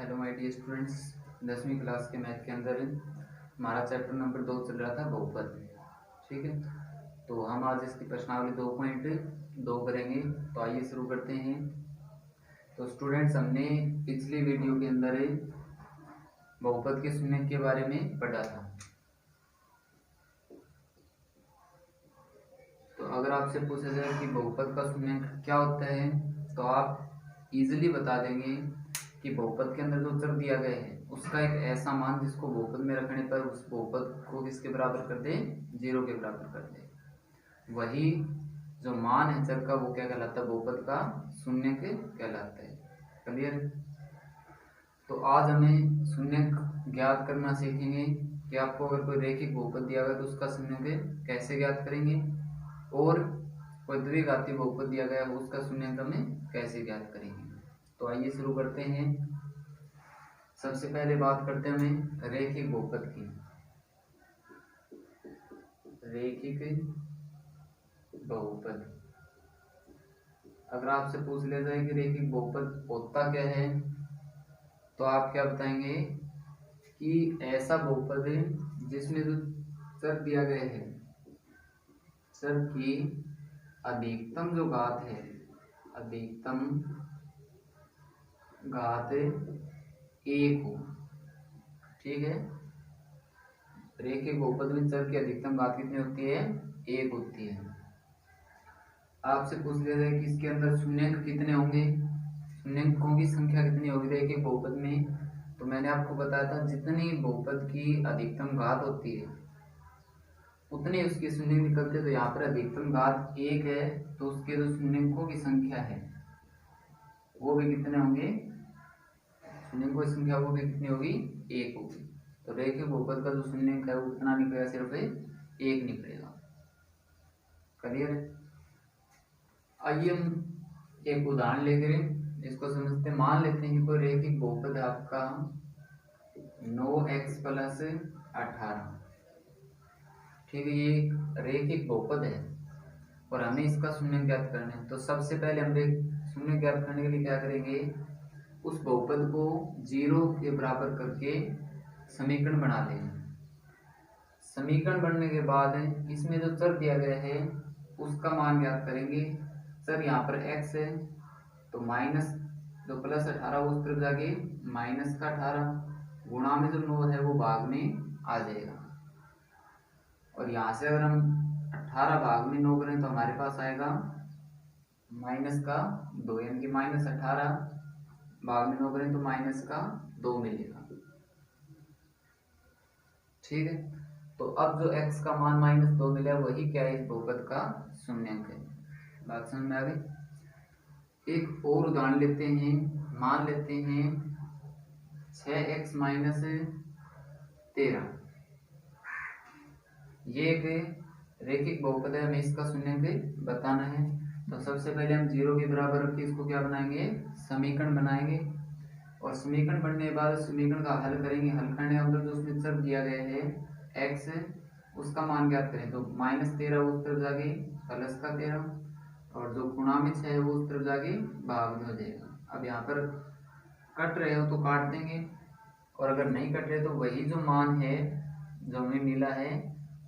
Hello my dear students, 10वीं class के math के अंदर हमारा चैप्टर नंबर 2 चल रहा था बहुपद। ठीक है, तो हम आज इसकी प्रश्नावली 2.2 करेंगे। तो आइए शुरू करते हैं। तो स्टूडेंट्स, हमने पिछली वीडियो के अंदर बहुपद के शून्य के बारे में पढ़ा था। तो अगर आपसे पूछा जाए कि बहुपद का शून्य क्या होता है तो आप इजीली बता देंगे कि बहुपद के अंदर जो चर दिया गया है उसका एक ऐसा मान जिसको बहुपद में रखने पर उस बहुपद को किसके बराबर कर दे, 0 के बराबर कर दे। वही जो मान है चर का वो क्या कहलाता है, बहुपद का शून्य के कहलाता है। क्लियर? तो आज हमें शून्य ज्ञात करना सीखेंगे कि आपको अगर कोई रैखिक बहुपद दिया गया तो उसका शून्य कैसे ज्ञात करेंगे, और कोई द्विघाती बहुपद दिया गया है उसका शून्य में कैसे ज्ञात करेंगे। तो आइए शुरू करते हैं। सबसे पहले बात करते हैं हमें रैखिक बहुपद की। रैखिक बहुपद, अगर आपसे पूछ लिया जाए कि रैखिक बहुपद होता क्या है तो आप क्या बताएंगे कि ऐसा बहुपद है जिसमें जो चर दिया गया है, चर की अधिकतम जो घात है, अधिकतम घात 1 हो। ठीक है, रैखिक बहुपद में चर की अधिकतम घात कितनी होती है, 1 होती है। आपसे पूछ लिया जाए कि इसके अंदर शून्यंक कितने होंगे, शून्यंकों की संख्या कितनी होगी रैखिक बहुपद में, तो मैंने आपको बताया था जितनी बहुपद की अधिकतम घात होती है उतने उसके शून्यंक निकलते हैं। तो यहाँ पर अधिकतम घात 1 है तो उसके जो शून्यंकों की संख्या है वो भी कितने होंगे, शून्यंकों की संख्या वो भी कितनी होगी, 1 होगी। तो रैखिक बहुपद का जो शून्यंक है वो कितना निकलेगा, सिर्फ 1 निकलेगा। क्लियर? आइए हम एक उदाहरण लेकर इसको समझते हैं। मान लेते हैं कि कोई रैखिक बहुपद है आपका 9x + 18। ठीक है, ये रैखिक बहुपद है और हमें इसका शून्य ज्ञात करना है। तो सबसे पहले हम शून्य ज्ञात करने के लिए क्या करेंगे, उस बहुपद को 0 के बराबर करके समीकरण बना लेंगे। समीकरण बनने के बाद इसमें जो चर दिया गया है उसका मान ज्ञात करेंगे। सर यहाँ पर x है तो माइनस जो +18 उस तरफ जाके -18, गुणा में जो 9 है वो भाग में आ जाएगा। और यहाँ से अगर हम 18 भाग में 9 करें तो हमारे पास आएगा -2, यानी कि -18 भाग में 9 करें तो -2 मिलेगा। ठीक है, तो अब जो x का मान -2 मिला वही क्या है, इस बहुपद का शून्यंक है। बात समझ में आ गई? एक और उदाहरण लेते हैं। मान लेते हैं 6x - 13, ये एक रैखिक बहुपद है, हमें इसका शून्यंक बताना है। तो सबसे पहले हम 0 के बराबर रख के इसको क्या बनाएंगे, समीकरण बनाएंगे। और समीकरण बनने के बाद समीकरण का हल करेंगे। हल करने के बाद जो उसमें चर दिया गया है x, उसका मान ज्ञात करें। तो -13 उस तरफ जाके +13, और जो गुणा में 6 है वो उस तरफ जाके भाग में हो जाएगा। अब यहाँ पर कट रहे हो तो काट देंगे, और अगर नहीं कट रहे तो वही जो मान है जो हमें मिला है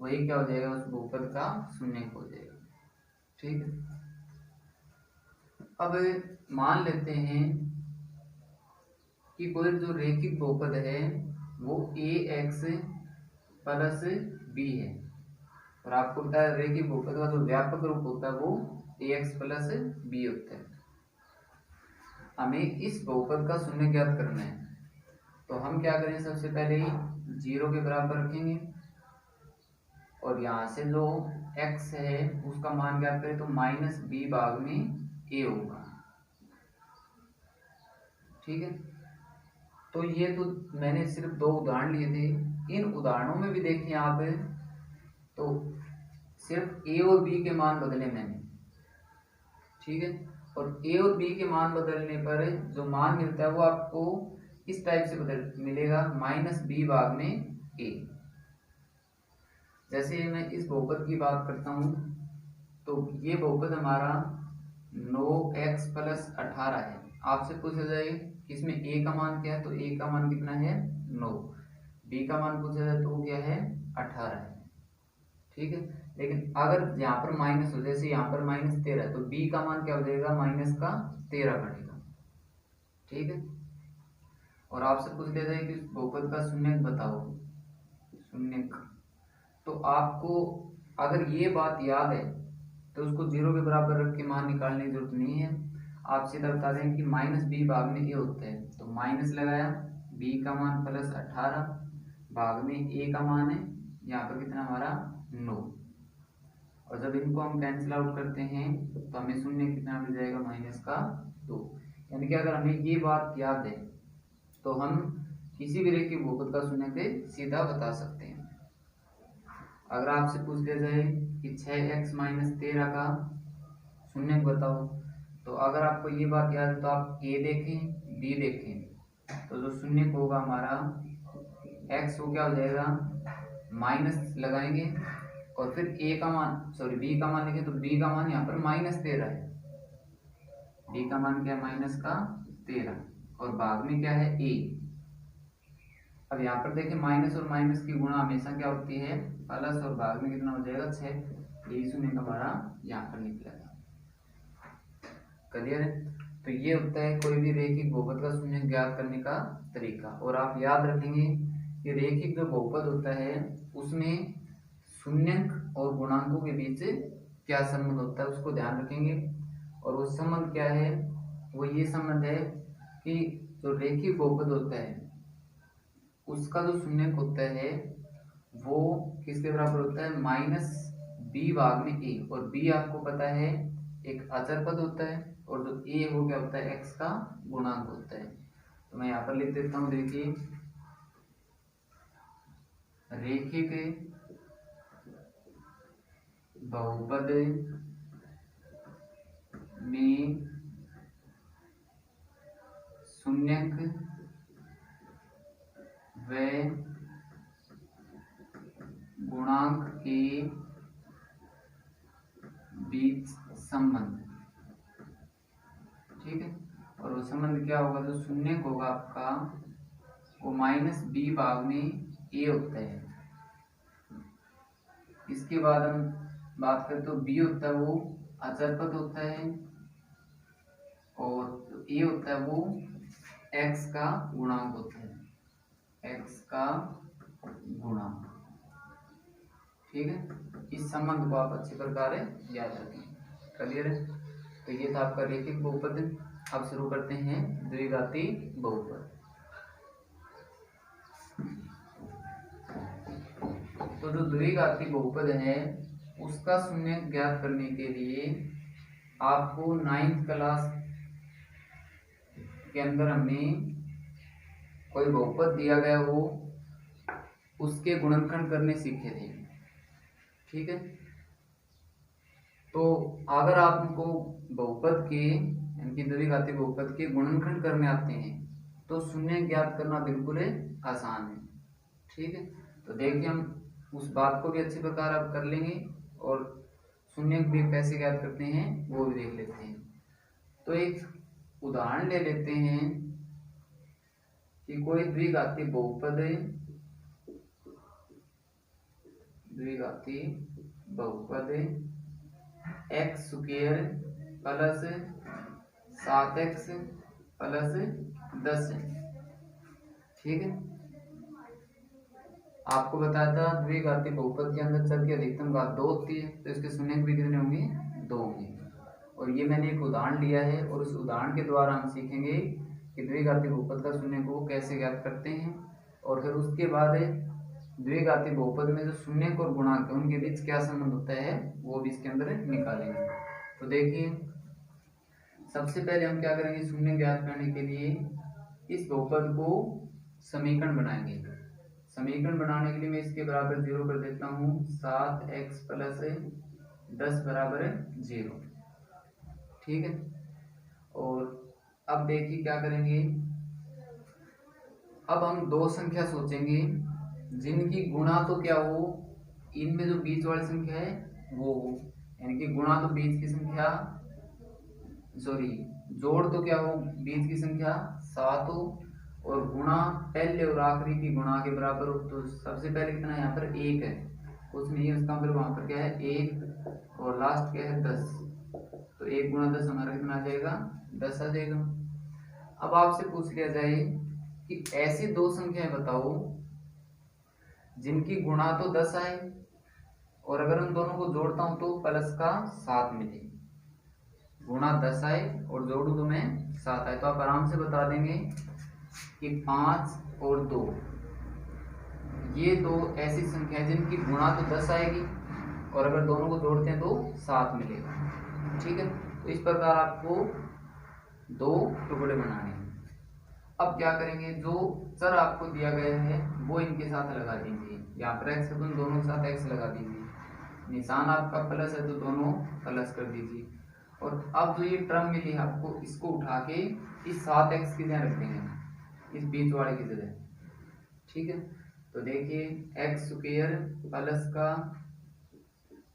वही क्या हो जाएगा, उस बहुपद का शून्यंक हो जाएगा। ठीक है, अब मान लेते हैं कि कोई जो रैखिक बहुपद है वो ax + b है, और आपको पता है रैखिक बहुपद का जो व्यापक रूप होता है वो ax + b होता है। हमें इस बहुपद का शून्य ज्ञात करना है। तो हम क्या करें, सबसे पहले 0 के बराबर रखेंगे, और यहाँ से जो x है उसका मान ज्ञात करें तो -b भाग में a होगा। ठीक है, तो ये तो मैंने सिर्फ 2 उदाहरण लिए थे। इन उदाहरणों में भी देखिए आप, तो सिर्फ a और b के मान बदले मैंने। ठीक है, और a और b के मान बदलने पर जो मान मिलता है वो आपको इस टाइप से बदल मिलेगा, -b भाग में a। जैसे मैं इस बहुपद की बात करता हूँ तो ये बहुपद हमारा 9x + 18 है। आपसे पूछा जाए कि इसमें a का मान क्या है, तो a का मान कितना है 9, b का मान पूछा जाए तो क्या है 18 है। ठीक है, लेकिन अगर यहाँ पर माइनस हो, जैसे यहाँ पर -13 तो b का मान क्या हो जाएगा माइनस का 13 बनेगा। ठीक है, और आपसे पूछ लिया जाए कि बहुपद का शून्यक बताओ, शून्यक, तो आपको अगर ये बात याद है तो उसको 0 के बराबर रख के मान निकालने की जरूरत नहीं है। आप सीधा बता दें कि -b भाग में a होता है, तो माइनस लगाया, b का मान +18 भाग में a का मान है यहाँ पर कितना हमारा 9, और जब इनको हम कैंसिल आउट करते हैं तो हमें शून्य कितना मिल जाएगा -2। यानी कि अगर हमें ये बात याद है तो हम किसी भी रेखीय बहुपद का शून्यक सीधा बता सकते हैं। अगर आपसे पूछ लिया जाए कि 6x - 13 का शून्यक बताओ, तो अगर आपको ये बात याद है तो आप a देखें b देखें, तो जो शून्यक होगा हमारा x वो क्या हो जाएगा, माइनस लगाएंगे और फिर b का मान लिखें, तो b का मान यहाँ पर -13 है, b का मान क्या है -13 और भाग में क्या है a। अब यहाँ पर देखें माइनस और माइनस की गुणा हमेशा क्या होती है प्लस, और भाग में कितना हो जाएगा 6, यही शून्य हमारा यहाँ पर निकलेगा। क्लियर है, तो ये होता है कोई भी रैखिक बहुपद का शून्यक ज्ञात करने का तरीका। और आप याद रखेंगे कि रैखिक जो बहुपद होता है उसमें शून्यक और गुणांकों के बीच क्या संबंध होता है उसको ध्यान रखेंगे, और वो संबंध क्या है, वो ये संबंध है कि जो रैखिक बहुपद होता है उसका जो शून्यक होता है वो किसके बराबर होता है -b भाग में a, और b आपको पता है एक अचर पद होता है, और जो a वो क्या होता है x का गुणांक होता है। तो मैं यहाँ पर लिख देता हूँ, देखिए रैखिक बहुपद में शून्यक व गुणांक के बीच संबंध। ठीक है, और वो संबंध क्या होगा, जो शून्यक होगा आपका वो -b भाग में a होता है। इसके बाद हम बात करें तो b होता है वो अचर पद होता है, और a होता है वो x का गुणांक होता है, x का गुणांक। ठीक है, इस संबंध को आप अच्छी प्रकार याद रखें। क्लियर है, तो ये था आपका रैखिक बहुपद। अब शुरू करते हैं द्विघाती बहुपद। तो जो द्विघाती बहुपद है उसका शून्यक ज्ञात करने के लिए आपको 9th क्लास के अंदर हमने कोई बहुपद दिया गया हो उसके गुणनखंड करने सीखे थे। ठीक है, तो अगर आपको बहुपद के यानी कि द्विघाती बहुपद के गुणनखंड करने आते हैं तो शून्य ज्ञात करना बिल्कुल आसान है। ठीक है, तो देखिए हम उस बात को भी अच्छी प्रकार अब कर लेंगे, और शून्य भी कैसे ज्ञात करते हैं वो भी देख लेते हैं। तो एक उदाहरण ले लेते हैं कि कोई द्विघाती बहुपद x² प्लस 7x प्लस 10 है। ठीक है, आपको बताया था द्विघाती बहुपद के अंदर चर की अधिकतम घात 2 होती है, तो इसके शून्यक भी कितने होंगे 2 होंगे। और ये मैंने एक उदाहरण लिया है, और उस उदाहरण के द्वारा हम सीखेंगे कि द्विघाती बहुपद का शून्यक को कैसे ज्ञात करते हैं, और फिर उसके बाद द्विघाती बहुपद में जो शून्यक और गुणांक है उनके बीच क्या संबंध होता है वो भी इसके अंदर निकालेंगे। तो देखिए सबसे पहले हम क्या करेंगे, शून्य ज्ञात करने के लिए इस बहुपद को समीकरण बनाएंगे। समीकरण बनाने के लिए मैं इसके बराबर 0 कर देता हूँ, 7x प्लस 10 बराबर 0। ठीक है, और अब देखिए क्या करेंगे, अब हम दो संख्या सोचेंगे जिनकी गुणा तो क्या हो, इनमें जो बीच वाली संख्या है वो हो, यानी कि गुणा तो बीच की संख्या जोड़ तो क्या हो, बीच की संख्या 7 हो, और गुणा पहले और आखिरी की गुणा के बराबर हो। तो सबसे पहले कितना यहाँ पर 1 है, कुछ नहीं है, उसका मतलब वहां पर क्या है 1, और लास्ट क्या है 10। तो 1 गुणा 10 हमारा कितना आ जाएगा, 10 आ जाएगा। अब आपसे पूछ लिया जाए कि ऐसी दो संख्याएं बताओ जिनकी गुणा तो 10 आए, और अगर उन दोनों को जोड़ता हूं तो प्लस का 7 मिले। गुणा 10 आए और जोड़ू तो मैं 7 आए, तो आप आराम से बता देंगे कि 5 और 2 ये दो ऐसी संख्याएं जिनकी गुणा तो 10 आएगी, और अगर दोनों को जोड़ते हैं तो 7 मिलेगा। ठीक है, तो इस प्रकार आपको दो टुकड़े बनाने हैं। अब क्या करेंगे, जो चर आपको दिया गया है वो इनके साथ लगा दीजिए। यहाँ पर x है तो दोनों के साथ x लगा दीजिए, निशान आपका प्लस है तो दोनों प्लस कर दीजिए। और अब जो ये टर्म मिली है आपको, इसको उठा के इस 7x की जगह रख देंगे, इस बीच वाले की जगह। ठीक है, तो देखिए एक्स स्क्वायर प्लस का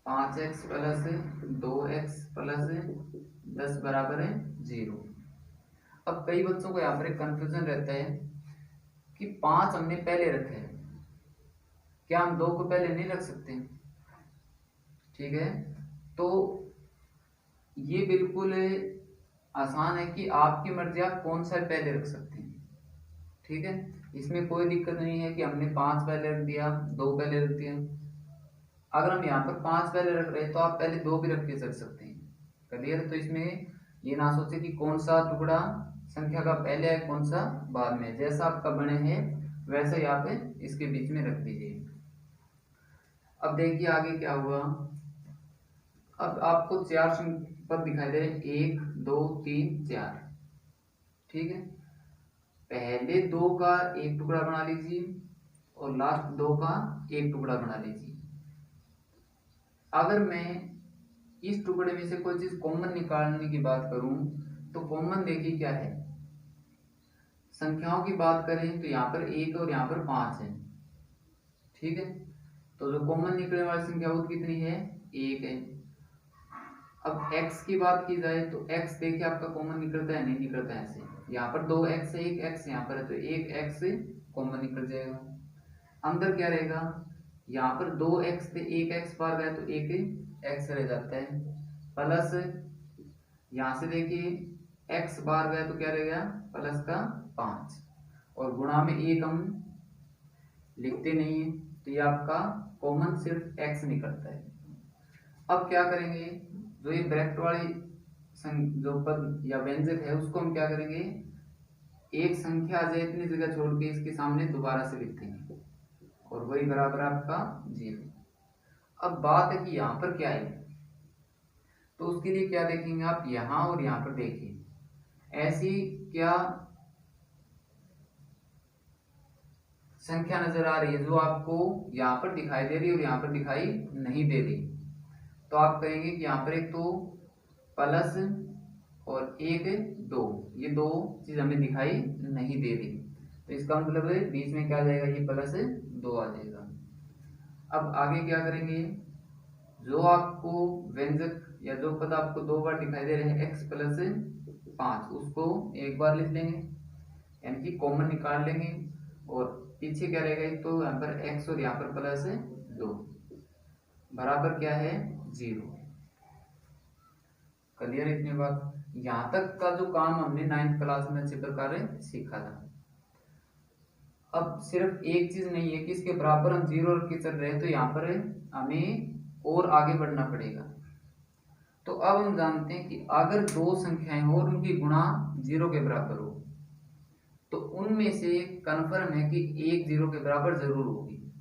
5x प्लस 2x प्लस 10 बराबर है 0। अब कई बच्चों को यहाँ पर एक कंफ्यूजन रहता है कि 5 हमने पहले रखे हैं, क्या हम 2 को पहले नहीं रख सकते? ठीक है, तो ये बिल्कुल आसान है कि आपकी मर्जी, आप कौन सा पहले रख सकते हैं। ठीक है, इसमें कोई दिक्कत नहीं है कि हमने 5 पहले रख दिया, 2 पहले रख दिया। अगर हम यहाँ पर 5 पहले रख रहे हैं तो आप पहले 2 भी रख के चल सकते हैं। क्लियर? तो इसमें ये ना सोचे कि कौन सा टुकड़ा संख्या का पहले है कौन सा बाद में, जैसा आपका बने हैं वैसे ही आप इसके बीच में रख दीजिए। अब देखिए आगे क्या हुआ। अब आपको 4 पद दिखाई दे रहे हैं, 1 2 3 4। ठीक है, पहले 2 का एक टुकड़ा बना लीजिए और लास्ट 2 का एक टुकड़ा बना लीजिए। अगर मैं इस टुकड़े में से कोई चीज कॉमन निकालने की बात करूं तो कॉमन देखिए क्या है, संख्याओं की बात करें तो यहाँ पर 1 और यहाँ पर 5 है। ठीक है, तो जो कॉमन निकलने वाली संख्या वो कितनी है, 1 है। अब x की बात की जाए तो x देखिए आपका कॉमन निकलता है, नहीं निकलता है ऐसे, यहाँ पर 2x है, 1x यहाँ पर है, तो 1x कॉमन निकल जाएगा। अंदर क्या रहेगा, यहाँ पर 2x थे, 1x बाहर गया तो 1x रह जाता है, प्लस यहाँ से देखिए x बाहर गया तो क्या रह गया, प्लस का 5, और गुणा में 1 हम लिखते नहीं है, तो ये आपका कॉमन सिर्फ x निकलता है। अब क्या करेंगे, जो ये ब्रैकेट वाली जो पद या व्यंजक है उसको हम क्या करेंगे, एक संख्या आ जाए इतनी जगह छोड़ के इसके सामने दोबारा से लिख देंगे, और वही बराबर आपका 0। अब बात है कि यहाँ पर क्या है, तो उसके लिए क्या देखेंगे आप, यहाँ और यहाँ पर देखिए ऐसी क्या संख्या नजर आ रही है जो आपको यहाँ पर दिखाई दे रही है और यहाँ पर दिखाई नहीं दे रही। तो आप कहेंगे कि यहाँ पर एक तो प्लस और एक 2, ये दो चीज हमें दिखाई नहीं दे रही, तो इसका मतलब है बीच में क्या आ जाएगा, ये प्लस 2 आ जाएगा। अब आगे क्या करेंगे, जो आपको व्यंजक या जो पद आपको 2 बार दिखाई दे रहे हैं x प्लस 5, उसको एक बार लिख लेंगे, यानी कि कॉमन निकाल लेंगे, और पीछे क्या रहेगा, तो यहाँ पर x और यहाँ पर प्लस 2 बराबर क्या है 0। क्लियर इतनी बात? यहाँ तक का जो काम हमने 9th क्लास में अच्छे प्रकार सीखा था। अब सिर्फ एक चीज नहीं है कि इसके बराबर हम 0 रख के चल रहे हैं, तो यहाँ पर हमें और आगे बढ़ना पड़ेगा। तो अब हम जानते हैं कि अगर दो संख्याएं हो और उनकी गुणा 0 के बराबर हो, तो उनमें से कन्फर्म है कि एक 0 के बराबर जरूर होगी,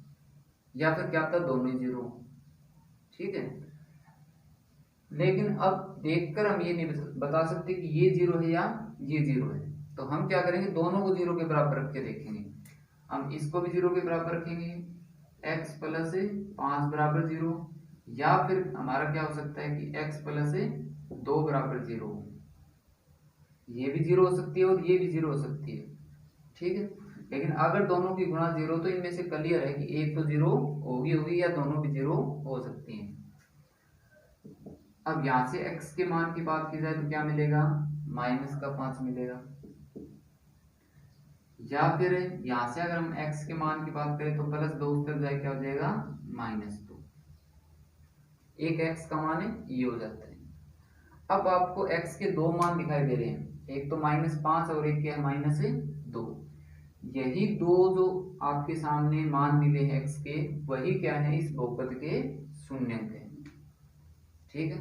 या फिर क्या था दोनों ही 0। ठीक है, लेकिन अब देखकर हम ये नहीं बता सकते कि ये 0 है या ये 0 है, तो हम क्या करेंगे, दोनों को 0 के बराबर रख के देखेंगे। हम इसको भी 0 के बराबर रखेंगे, x प्लस 5 बराबर 0, या फिर हमारा क्या हो सकता है कि x प्लस 2 बराबर 0, ये भी 0 हो सकती है और ये भी 0 हो सकती है। ठीक है, लेकिन अगर दोनों की गुणा 0, तो इनमें से क्लियर है कि एक तो 0 होगी या दोनों भी 0 हो सकती हैं। अब यहाँ से x के मान की बात की जाए तो क्या मिलेगा, -5 मिलेगा। या फिर यहां से अगर हम x के मान की बात करें तो +2 उस तरफ जाए क्या हो जाएगा -2। एक x का मान है ये हो जाता है। अब आपको x के दो मान दिखाई दे रहे हैं, एक तो -5 और एक क्या है -2। यही दो जो आपके सामने मान मिले हैं x के, वही क्या है इस बहुपद के शून्यक है। ठीक है,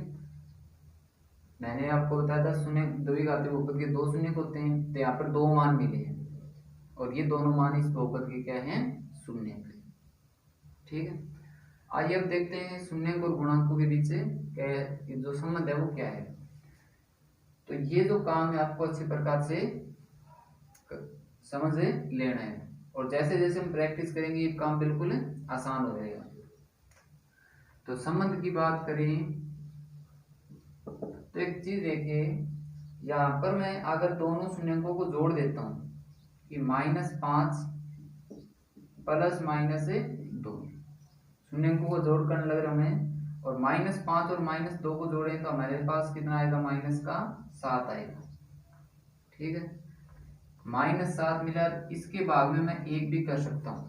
मैंने आपको बताया था शून्य द्विघाती बहुपद के दो शून्यक होते हैं, तो यहाँ पर दो मान मिले हैं और ये दोनों मान इस बहुपद के क्या हैं शून्यक है। ठीक है, आइए अब देखते हैं शून्यक और गुणांकों के बीच जो संबंध है वो क्या है। तो ये जो काम है आपको अच्छी प्रकार से समझ लेना है, और जैसे जैसे हम प्रैक्टिस करेंगे ये काम बिल्कुल आसान हो जाएगा। तो संबंध की बात करें तो एक चीज देखिए, यहाँ पर मैं अगर दोनों शून्यकों को जोड़ देता हूं कि -5 +-2 शून्यकों को जोड़ करने लग रहा हमें, और -5 और -2 को जोड़ें तो हमारे पास कितना आएगा -7 आएगा। ठीक है, -7 मिला, इसके भाग में मैं 1 भी कर सकता हूँ,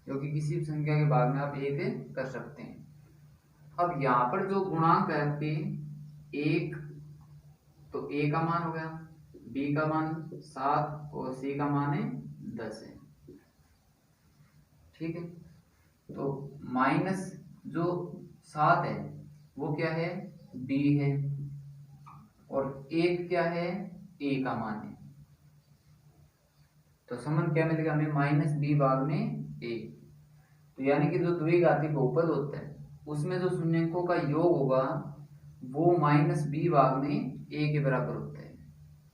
क्योंकि किसी भी संख्या के भाग में आप 1 कर सकते हैं। अब यहाँ पर जो गुणांक है आपके 1, तो a का मान हो गया, b का मान 7 और c का मान है 10 है। ठीक है, तो माइनस जो 7 है वो क्या है b है, और 1 क्या है a का मान है। तो संबंध क्या मिलेगा हमें -b भाग में a। तो यानी कि जो द्विघाती बहुपद होता है उसमें जो शून्यकों का योग होगा वो -b भाग में a के बराबर होता है।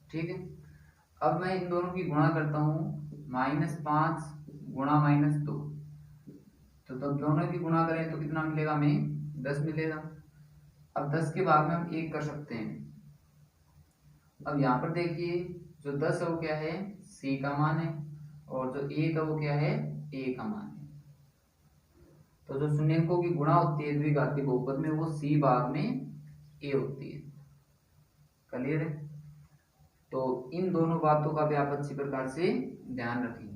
ठीक है, अब मैं इन दोनों की गुणा करता हूँ, -5 गुणा -2, तो तब दोनों की गुणा करें तो कितना मिलेगा हमें 10 मिलेगा। अब 10 के भाग में हम 1 कर सकते हैं। अब यहाँ पर देखिए जो 10 है वो क्या है c का मान है, और जो 1 है वो क्या है a का मान है। तो जो शून्यकों की गुणा होती है द्विघाती बहुपद में वो c भाग में a होती है। क्लियर है, तो इन दोनों बातों का भी आप अच्छी प्रकार से ध्यान रखेंगे।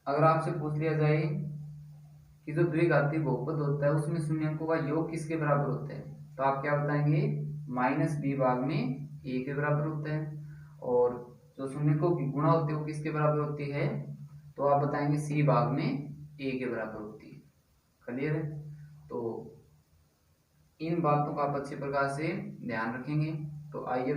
अगर आपसे पूछ लिया जाए कि जो द्विघाती बहुपद होता है उसमें शून्यकों का योग किसके बराबर होता है, तो आप क्या बताएंगे -b भाग में a के बराबर होता है, और जो शून्यकों की गुणा होती है वो किसके बराबर होती है, तो आप बताएंगे c भाग में a के बराबर होती है। क्लियर है, तो इन बातों का आप अच्छी प्रकार से ध्यान रखेंगे। तो आइए